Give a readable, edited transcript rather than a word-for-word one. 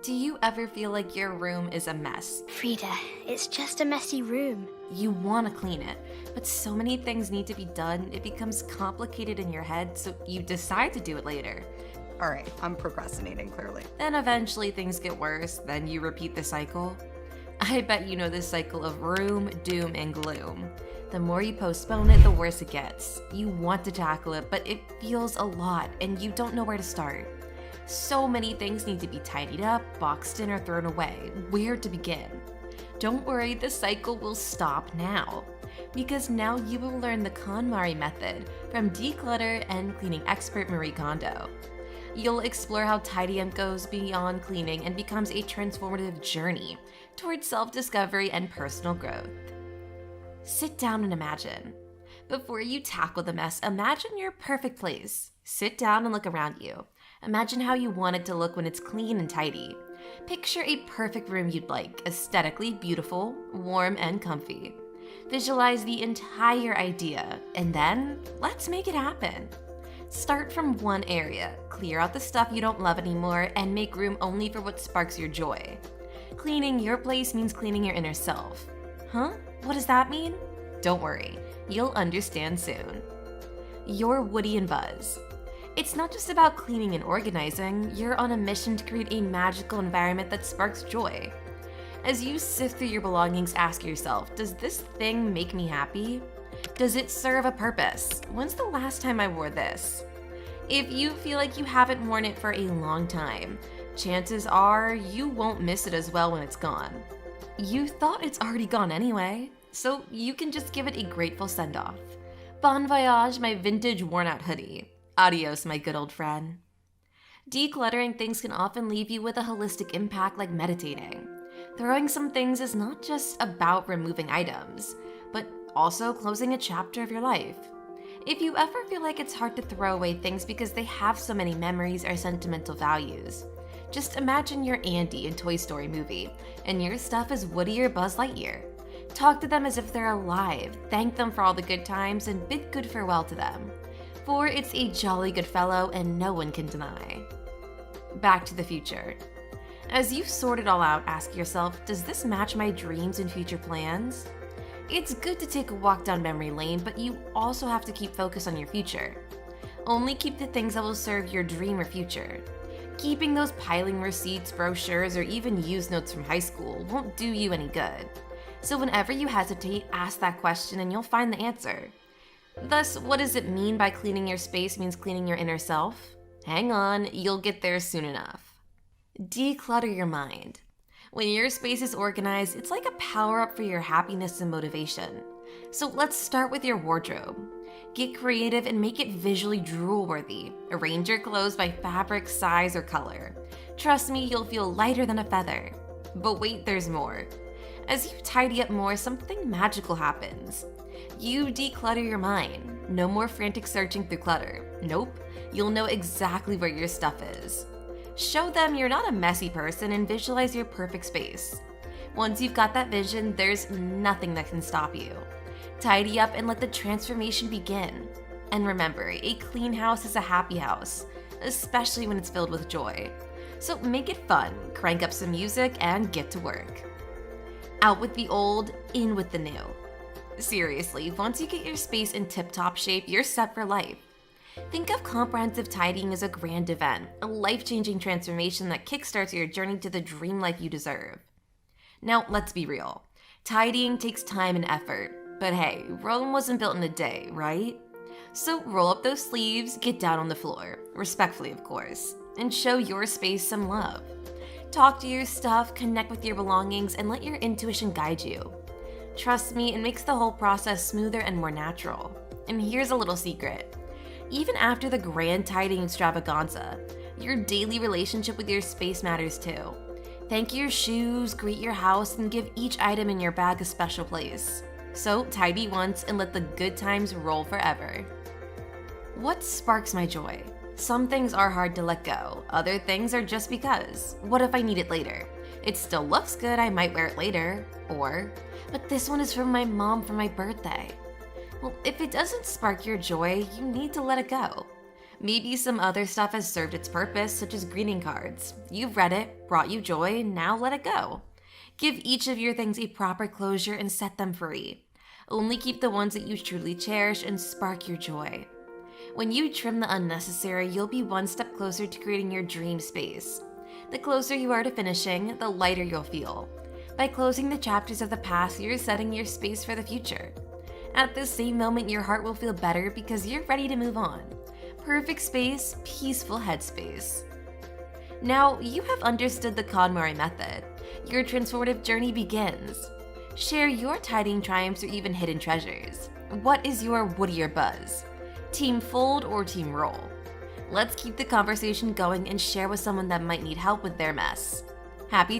Do you ever feel like your room is a mess? Frida, it's just a messy room. You want to clean it, but so many things need to be done, it becomes complicated in your head, so you decide to do it later. All right, I'm procrastinating, clearly. Then eventually things get worse, then you repeat the cycle. I bet you know this cycle of room, doom, and gloom. The more you postpone it, the worse it gets. You want to tackle it, but it feels a lot, and you don't know where to start. So many things need to be tidied up, boxed in, or thrown away. Where to begin? Don't worry, the cycle will stop now. Because now you will learn the KonMari method from declutter and cleaning expert Marie Kondo. You'll explore how tidying goes beyond cleaning and becomes a transformative journey towards self-discovery and personal growth. Sit down and imagine. Before you tackle the mess, imagine your perfect place. Sit down and look around you. Imagine how you want it to look when it's clean and tidy. Picture a perfect room you'd like, aesthetically beautiful, warm, and comfy. Visualize the entire idea, and then let's make it happen. Start from one area, clear out the stuff you don't love anymore, and make room only for what sparks your joy. Cleaning your place means cleaning your inner self. Huh? What does that mean? Don't worry, you'll understand soon. You're Woody and Buzz. It's not just about cleaning and organizing, you're on a mission to create a magical environment that sparks joy. As you sift through your belongings, ask yourself, does this thing make me happy? Does it serve a purpose? When's the last time I wore this? If you feel like you haven't worn it for a long time, chances are you won't miss it as well when it's gone. You thought it's already gone anyway, so you can just give it a grateful send-off. Bon voyage, my vintage worn-out hoodie. Adios, my good old friend. Decluttering things can often leave you with a holistic impact like meditating. Throwing some things is not just about removing items, but also closing a chapter of your life. If you ever feel like it's hard to throw away things because they have so many memories or sentimental values, just imagine you're Andy in Toy Story movie, and your stuff is Woody or Buzz Lightyear. Talk to them as if they're alive, thank them for all the good times, and bid good farewell to them. For it's a jolly good fellow and no one can deny. Back to the future. As you sort it all out, ask yourself, does this match my dreams and future plans? It's good to take a walk down memory lane, but you also have to keep focus on your future. Only keep the things that will serve your dream or future. Keeping those piling receipts, brochures, or even used notes from high school won't do you any good. So whenever you hesitate, ask that question and you'll find the answer. Thus, what does it mean by cleaning your space means cleaning your inner self? Hang on, you'll get there soon enough. Declutter your mind. When your space is organized, it's like a power-up for your happiness and motivation. So let's start with your wardrobe. Get creative and make it visually drool-worthy. Arrange your clothes by fabric, size, or color. Trust me, you'll feel lighter than a feather. But wait, there's more. As you tidy up more, something magical happens. You declutter your mind. No more frantic searching through clutter. Nope, you'll know exactly where your stuff is. Show them you're not a messy person and visualize your perfect space. Once you've got that vision, there's nothing that can stop you. Tidy up and let the transformation begin. And remember, a clean house is a happy house, especially when it's filled with joy. So make it fun, crank up some music, and get to work. Out with the old, in with the new. Seriously, once you get your space in tip-top shape, you're set for life. Think of comprehensive tidying as a grand event, a life-changing transformation that kickstarts your journey to the dream life you deserve. Now, let's be real. Tidying takes time and effort, but hey, Rome wasn't built in a day, right? So roll up those sleeves, get down on the floor, respectfully of course, and show your space some love. Talk to your stuff, connect with your belongings, and let your intuition guide you. Trust me, it makes the whole process smoother and more natural. And here's a little secret. Even after the grand tidying extravaganza, your daily relationship with your space matters too. Thank your shoes, greet your house, and give each item in your bag a special place. So tidy once and let the good times roll forever. What sparks my joy? Some things are hard to let go. Other things are just because. What if I need it later? It still looks good, I might wear it later. Or, but this one is from my mom for my birthday. Well, if it doesn't spark your joy, you need to let it go. Maybe some other stuff has served its purpose, such as greeting cards. You've read it, brought you joy, now let it go. Give each of your things a proper closure and set them free. Only keep the ones that you truly cherish and spark your joy. When you trim the unnecessary, you'll be one step closer to creating your dream space. The closer you are to finishing, the lighter you'll feel. By closing the chapters of the past, you're setting your space for the future. At the same moment, your heart will feel better because you're ready to move on. Perfect space, peaceful headspace. Now, you have understood the KonMari method. Your transformative journey begins. Share your tidying triumphs or even hidden treasures. What is your woodier buzz? Team fold or team roll? Let's keep the conversation going and share with someone that might need help with their mess. Happy